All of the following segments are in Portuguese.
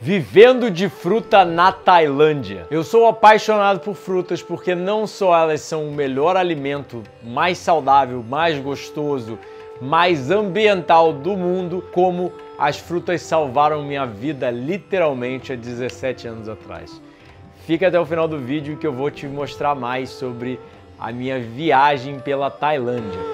Vivendo de fruta na Tailândia. Eu sou apaixonado por frutas porque não só elas são o melhor alimento, mais saudável, mais gostoso, mais ambiental do mundo, como as frutas salvaram minha vida literalmente há 17 anos atrás. Fica até o final do vídeo que eu vou te mostrar mais sobre a minha viagem pela Tailândia.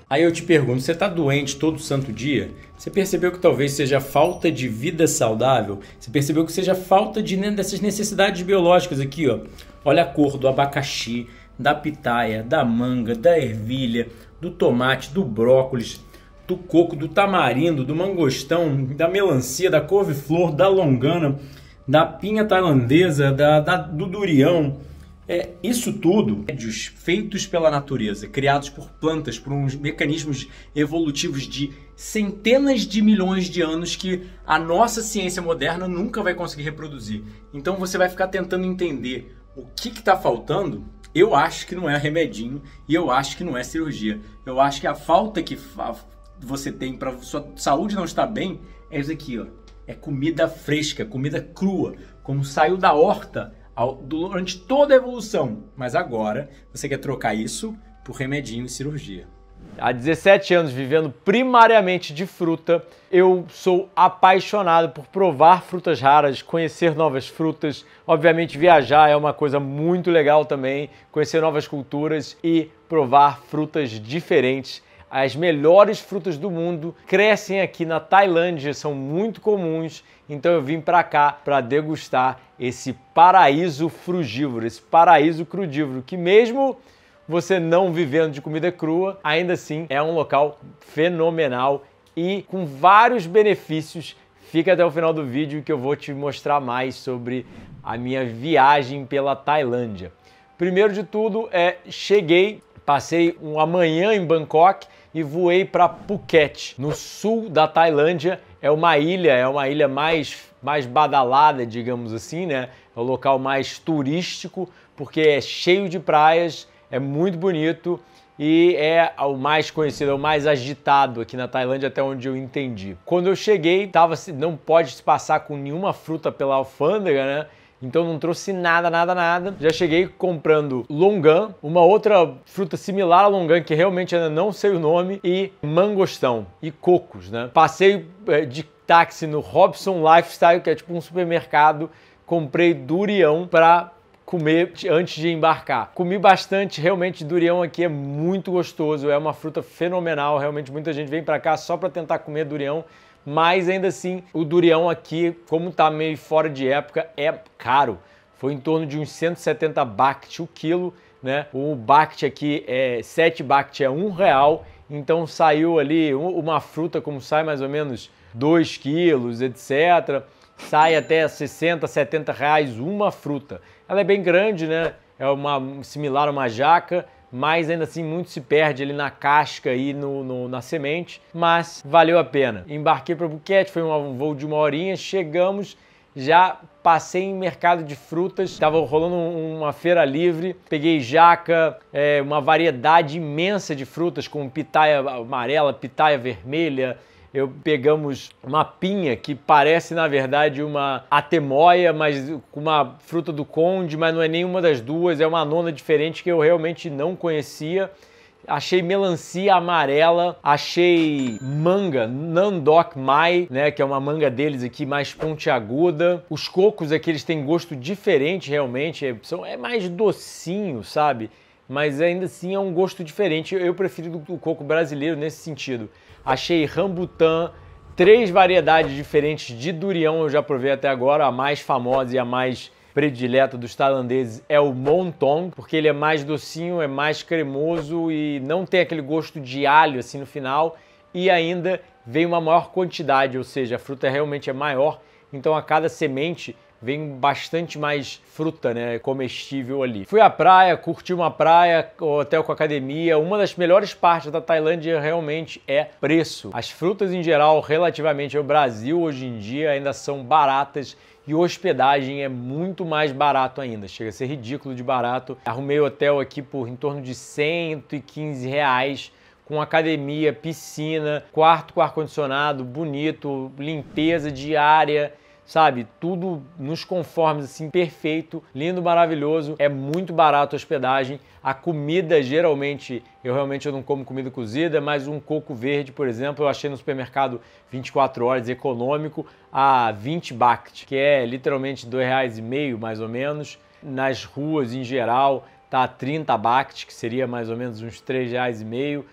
Aí eu te pergunto, você está doente todo santo dia? Você percebeu que talvez seja falta de vida saudável? Você percebeu que seja falta dessas necessidades biológicas aqui, ó? Olha a cor do abacaxi, da pitaia, da manga, da ervilha, do tomate, do brócolis, do coco, do tamarindo, do mangostão, da melancia, da couve-flor, da longana, da pinha tailandesa, do durião. Isso tudo feitos pela natureza, criados por plantas, por uns mecanismos evolutivos de centenas de milhões de anos que a nossa ciência moderna nunca vai conseguir reproduzir. Então você vai ficar tentando entender o que está faltando. Eu acho que não é remedinho e eu acho que não é cirurgia. Eu acho que a falta que você tem para sua saúde não estar bem é isso aqui, ó. É comida fresca, comida crua, como saiu da horta durante toda a evolução, mas agora você quer trocar isso por remedinho e cirurgia. Há 17 anos vivendo primariamente de fruta, eu sou apaixonado por provar frutas raras, conhecer novas frutas. Obviamente viajar é uma coisa muito legal também, conhecer novas culturas e provar frutas diferentes. As melhores frutas do mundo crescem aqui na Tailândia, são muito comuns, então eu vim para cá para degustar esse paraíso frugívoro, esse paraíso crudívoro, que mesmo você não vivendo de comida crua, ainda assim é um local fenomenal e com vários benefícios. Fica até o final do vídeo que eu vou te mostrar mais sobre a minha viagem pela Tailândia. Primeiro de tudo, cheguei, passei uma manhã em Bangkok e voei para Phuket, no sul da Tailândia. É uma ilha mais badalada, digamos assim, né? É o local mais turístico, porque é cheio de praias, é muito bonito e é o mais conhecido, é o mais agitado aqui na Tailândia, até onde eu entendi. Quando eu cheguei, não pode se passar com nenhuma fruta pela alfândega, né? Então não trouxe nada. Já cheguei comprando longan, uma outra fruta similar a longan, que realmente ainda não sei o nome, e mangostão e cocos, né? Passei de táxi no Robson Lifestyle, que é tipo um supermercado, comprei durião para comer antes de embarcar. Comi bastante, realmente durião aqui é muito gostoso, é uma fruta fenomenal, realmente muita gente vem para cá só para tentar comer durião. Mas ainda assim, o durião aqui, como tá meio fora de época, é caro. Foi em torno de uns 170 baht o quilo, né? O baht aqui, 7 baht é R$1, então saiu ali uma fruta, como sai mais ou menos 2 quilos, etc. Sai até 60, 70 reais uma fruta. Ela é bem grande, né? É similar a uma jaca, mas ainda assim muito se perde ali na casca e na semente, mas valeu a pena. Embarquei para Phuket, foi um voo de 1 horinha, chegamos, já passei em mercado de frutas, estava rolando uma feira livre, peguei jaca, uma variedade imensa de frutas, como pitaia amarela, pitaia vermelha. Pegamos uma pinha que parece, na verdade, uma atemoia, mas com uma fruta do conde, mas não é nenhuma das duas, é uma nona diferente que eu realmente não conhecia. Achei melancia amarela, achei manga, Nandok Mai, né, que é uma manga deles aqui mais pontiaguda. Os cocos aqui, eles têm gosto diferente realmente, é mais docinho, sabe? Mas ainda assim é um gosto diferente. Eu prefiro o coco brasileiro nesse sentido. Achei rambutan, 3 variedades diferentes de durião eu já provei até agora. A mais famosa e a mais predileta dos tailandeses é o Montong, porque ele é mais docinho, é mais cremoso e não tem aquele gosto de alho assim no final. E ainda vem uma maior quantidade, ou seja, a fruta realmente é maior, então a cada semente vem bastante mais fruta, né, comestível ali. Fui à praia, curti uma praia, hotel com academia. Uma das melhores partes da Tailândia realmente é preço. As frutas em geral, relativamente ao Brasil hoje em dia, ainda são baratas e hospedagem é muito mais barato ainda. Chega a ser ridículo de barato. Arrumei hotel aqui por em torno de 115 reais com academia, piscina, quarto com ar-condicionado, bonito, limpeza diária, sabe? Tudo nos conformes, assim, perfeito, lindo, maravilhoso. É muito barato a hospedagem. A comida, geralmente, eu não como comida cozida, mas um coco verde, por exemplo, eu achei no supermercado 24 horas, econômico, a 20 baht, que é literalmente R$2,50, mais ou menos. Nas ruas, em geral, tá a 30 baht, que seria mais ou menos uns R$3,50.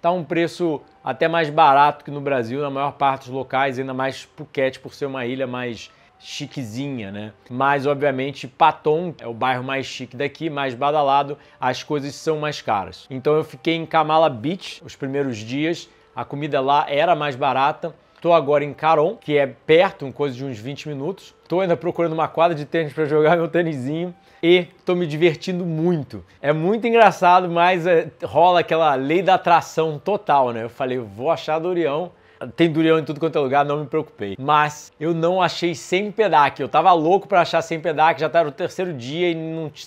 Tá um preço até mais barato que no Brasil, na maior parte dos locais, ainda mais Phuket, por ser uma ilha mais chiquezinha, né? Mas, obviamente, Patong é o bairro mais chique daqui, mais badalado, as coisas são mais caras. Então eu fiquei em Kamala Beach os primeiros dias, a comida lá era mais barata. Tô agora em Kharon, que é perto, coisa de uns 20 minutos. Tô ainda procurando uma quadra de tênis para jogar meu tênisinho. E tô me divertindo muito. É muito engraçado, mas rola aquela lei da atração total, né? Eu falei, eu vou achar durião. Tem durião em tudo quanto é lugar, não me preocupei. Mas eu não achei sempedak. Eu tava louco pra achar sempedak, já tava no terceiro dia e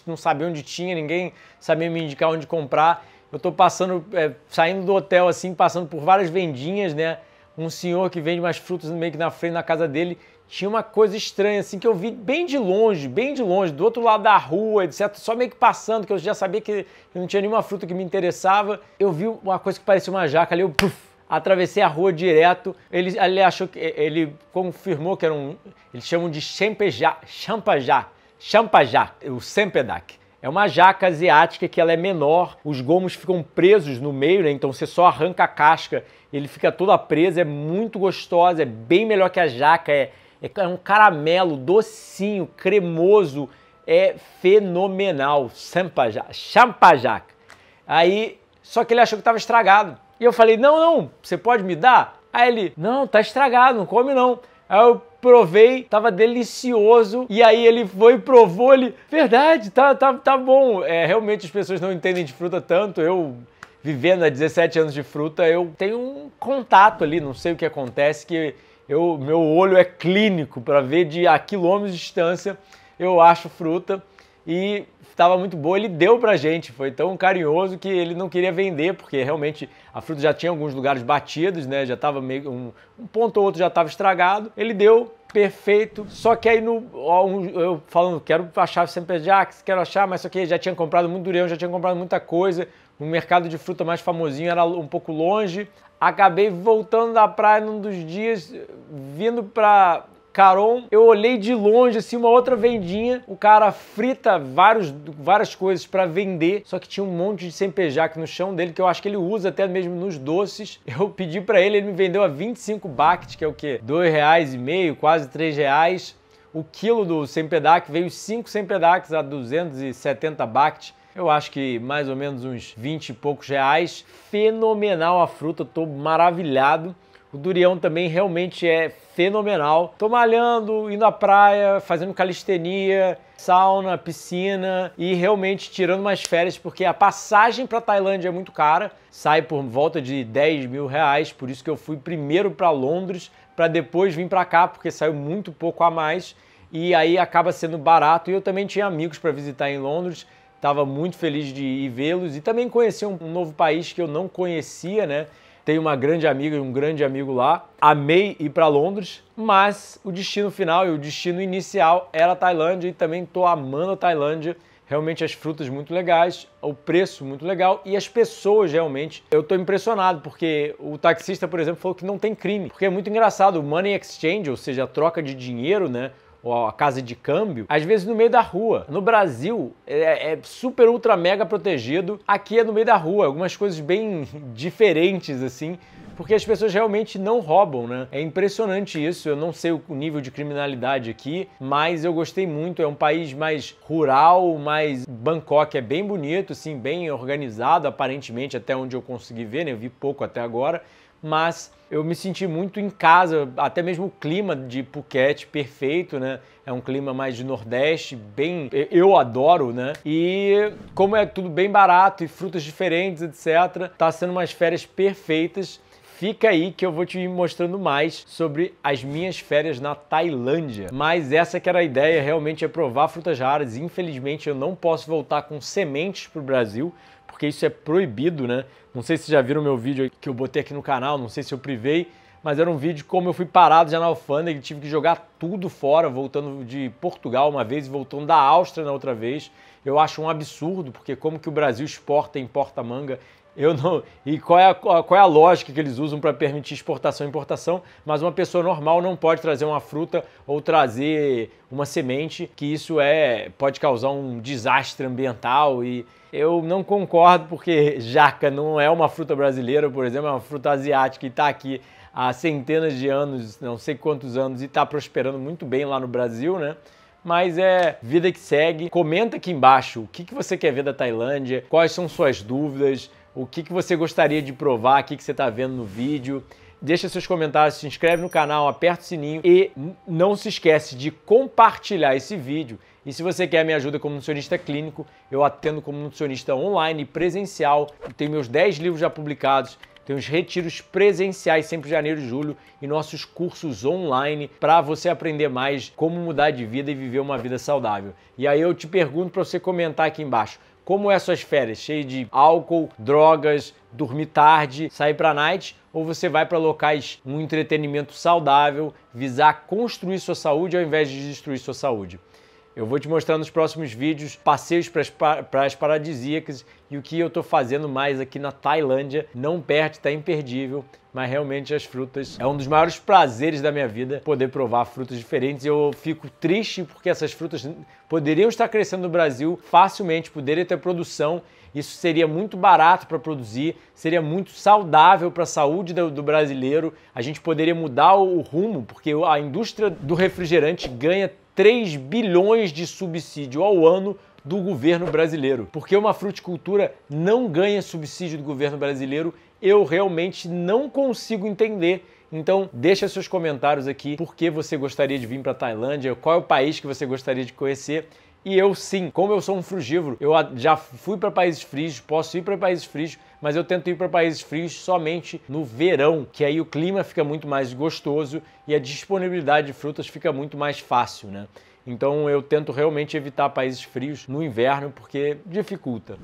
não sabia onde tinha, ninguém sabia me indicar onde comprar. Eu tô passando, saindo do hotel assim, passando por várias vendinhas, né? Um senhor que vende umas frutas meio que na frente da casa dele. Tinha uma coisa estranha, assim, que eu vi bem de longe, do outro lado da rua, etc. Só meio que passando, que eu já sabia que não tinha nenhuma fruta que me interessava. Eu vi uma coisa que parecia uma jaca ali, eu atravessei a rua direto. Ele achou que, ele confirmou que era eles chamam de champajá, o sempedak. É uma jaca asiática que ela é menor, os gomos ficam presos no meio, né? Então você só arranca a casca, ele fica toda presa, é muito gostosa, é bem melhor que a jaca, é um caramelo docinho, cremoso, é fenomenal, champajak. Aí, só que ele achou que estava estragado. E eu falei, não, você pode me dar? Aí ele, não, tá estragado, não come não. Aí eu provei, tava delicioso, e aí ele foi e provou, verdade, tá bom. Realmente as pessoas não entendem de fruta tanto, eu vivendo há 17 anos de fruta, eu tenho um contato ali, não sei o que acontece, que meu olho é clínico para ver a quilômetros de distância, eu acho fruta, e estava muito boa, ele deu pra gente, foi tão carinhoso que ele não queria vender, porque realmente a fruta já tinha alguns lugares batidos, né, já estava meio, um ponto ou outro já estava estragado, ele deu, perfeito, só que aí eu falando, quero achar sempre Jax, quero achar, mas só que já tinha comprado muito durião, já tinha comprado muita coisa, o mercado de fruta mais famosinho era um pouco longe, acabei voltando da praia num dos dias, vindo pra Kharon, eu olhei de longe, assim, uma outra vendinha, o cara frita várias coisas para vender, só que tinha um monte de sempejac no chão dele, que eu acho que ele usa até mesmo nos doces. Eu pedi para ele me vendeu a 25 baht, que é o quê? R$2,50, quase R$3. O quilo do sempedak veio 5 sempedaks a 270 baht. Eu acho que mais ou menos uns 20 e poucos reais. Fenomenal a fruta, tô maravilhado. O durião também realmente é fenomenal. Tô malhando, indo à praia, fazendo calistenia, sauna, piscina e realmente tirando umas férias, porque a passagem para Tailândia é muito cara, sai por volta de 10 mil reais, por isso que eu fui primeiro para Londres, para depois vir para cá, porque saiu muito pouco a mais e aí acaba sendo barato. E eu também tinha amigos para visitar em Londres, estava muito feliz de ir vê-los e também conhecer um novo país que eu não conhecia, né? Tenho uma grande amiga e um grande amigo lá. Amei ir para Londres, mas o destino final e o destino inicial era a Tailândia e também tô amando a Tailândia. Realmente as frutas muito legais, o preço muito legal e as pessoas realmente. Eu tô impressionado porque o taxista, por exemplo, falou que não tem crime. Porque é muito engraçado, o money exchange, ou seja, a troca de dinheiro, né? Ou a casa de câmbio, às vezes no meio da rua. No Brasil é super ultra mega protegido, aqui é no meio da rua, algumas coisas bem diferentes assim, porque as pessoas realmente não roubam, né? É impressionante isso, eu não sei o nível de criminalidade aqui, mas eu gostei muito, é um país mais rural, mais Bangkok é bem bonito, assim, bem organizado aparentemente, até onde eu consegui ver, né? Eu vi pouco até agora, mas eu me senti muito em casa, até mesmo o clima de Phuket perfeito, né? É um clima mais de Nordeste, bem... eu adoro, né? E como é tudo bem barato e frutas diferentes, etc., tá sendo umas férias perfeitas. fica aí que eu vou te ir mostrando mais sobre as minhas férias na Tailândia. Mas essa que era a ideia, realmente é provar frutas raras. Infelizmente eu não posso voltar com sementes para o Brasil, porque isso é proibido, né? Não sei se já viram o meu vídeo que eu botei aqui no canal, não sei se eu privei, mas era um vídeo como eu fui parado já na alfândega e tive que jogar tudo fora, voltando de Portugal uma vez e voltando da Áustria na outra vez. Eu acho um absurdo, porque como que o Brasil exporta e importa manga? Eu não. E qual é a lógica que eles usam para permitir exportação e importação? Mas uma pessoa normal não pode trazer uma fruta ou trazer uma semente, que isso pode causar um desastre ambiental. E eu não concordo, porque jaca não é uma fruta brasileira, por exemplo, é uma fruta asiática e está aqui há centenas de anos, não sei quantos anos, e está prosperando muito bem lá no Brasil, né? Mas é vida que segue. Comenta aqui embaixo o que você quer ver da Tailândia, quais são suas dúvidas, o que você gostaria de provar, o que você está vendo no vídeo. Deixa seus comentários, se inscreve no canal, aperta o sininho e não se esquece de compartilhar esse vídeo. E se você quer minha ajuda como nutricionista clínico, eu atendo como nutricionista online e presencial. Tenho meus 10 livros já publicados. Tem os retiros presenciais sempre janeiro e julho e nossos cursos online para você aprender mais como mudar de vida e viver uma vida saudável. E aí eu te pergunto para você comentar aqui embaixo, como é suas férias? Cheio de álcool, drogas, dormir tarde, sair para night? Ou você vai para locais um entretenimento saudável, visar construir sua saúde ao invés de destruir sua saúde? Eu vou te mostrar nos próximos vídeos passeios para as praias paradisíacas e o que eu estou fazendo mais aqui na Tailândia. Não perde, está imperdível, mas realmente as frutas é um dos maiores prazeres da minha vida, poder provar frutas diferentes. Eu fico triste porque essas frutas poderiam estar crescendo no Brasil facilmente, poderiam ter produção. Isso seria muito barato para produzir, seria muito saudável para a saúde do brasileiro. A gente poderia mudar o rumo, porque a indústria do refrigerante ganha 3 bilhões de subsídio ao ano do governo brasileiro. Porque uma fruticultura não ganha subsídio do governo brasileiro, eu realmente não consigo entender. Então, deixa seus comentários aqui, por que você gostaria de vir para a Tailândia, qual é o país que você gostaria de conhecer. E eu sim, como eu sou um frugívoro, eu já fui para países frios, posso ir para países frios, mas eu tento ir para países frios somente no verão, que aí o clima fica muito mais gostoso e a disponibilidade de frutas fica muito mais fácil, né? Então eu tento realmente evitar países frios no inverno, porque dificulta.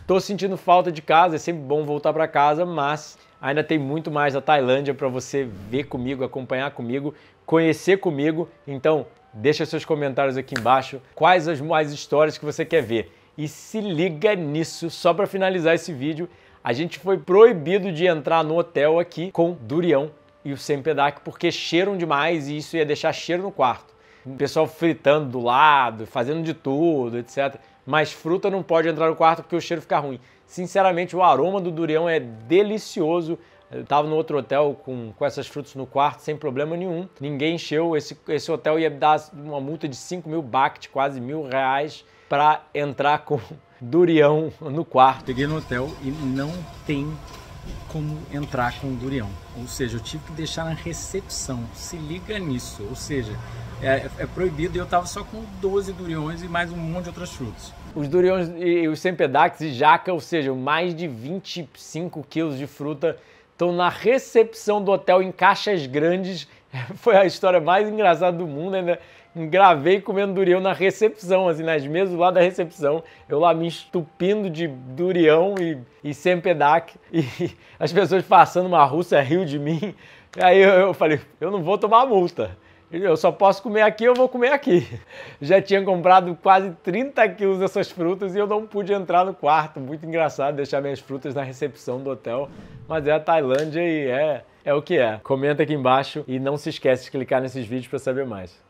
Tô sentindo falta de casa, é sempre bom voltar para casa, mas ainda tem muito mais da Tailândia para você ver comigo, acompanhar comigo, conhecer comigo. Então, deixa seus comentários aqui embaixo, quais as mais histórias que você quer ver. E se liga nisso, só para finalizar esse vídeo, a gente foi proibido de entrar no hotel aqui com durião e o sempedak, porque cheiram demais e isso ia deixar cheiro no quarto. O pessoal fritando do lado, fazendo de tudo, etc. Mas fruta não pode entrar no quarto porque o cheiro fica ruim. Sinceramente, o aroma do durião é delicioso. Eu estava no outro hotel com essas frutas no quarto sem problema nenhum. Ninguém encheu. Esse hotel ia dar uma multa de 5 mil baht, quase R$1.000, para entrar com durião no quarto. Cheguei no hotel e não tem como entrar com durião. Ou seja, eu tive que deixar na recepção. Se liga nisso. Ou seja, é proibido e eu estava só com 12 duriões e mais um monte de outras frutas. Os duriões e os sempedaks e jaca, ou seja, mais de 25 quilos de fruta, estão na recepção do hotel em caixas grandes. Foi a história mais engraçada do mundo, ainda gravei comendo durião na recepção, assim, nas mesas lá da recepção. Eu lá me estupindo de durião e sempedak, e as pessoas passando, uma russa riu de mim. Aí eu falei, eu não vou tomar multa. Eu só posso comer aqui, eu vou comer aqui. Já tinha comprado quase 30 quilos dessas frutas e eu não pude entrar no quarto. Muito engraçado deixar minhas frutas na recepção do hotel. Mas é a Tailândia e é o que é. Comenta aqui embaixo e não se esquece de clicar nesses vídeos para saber mais.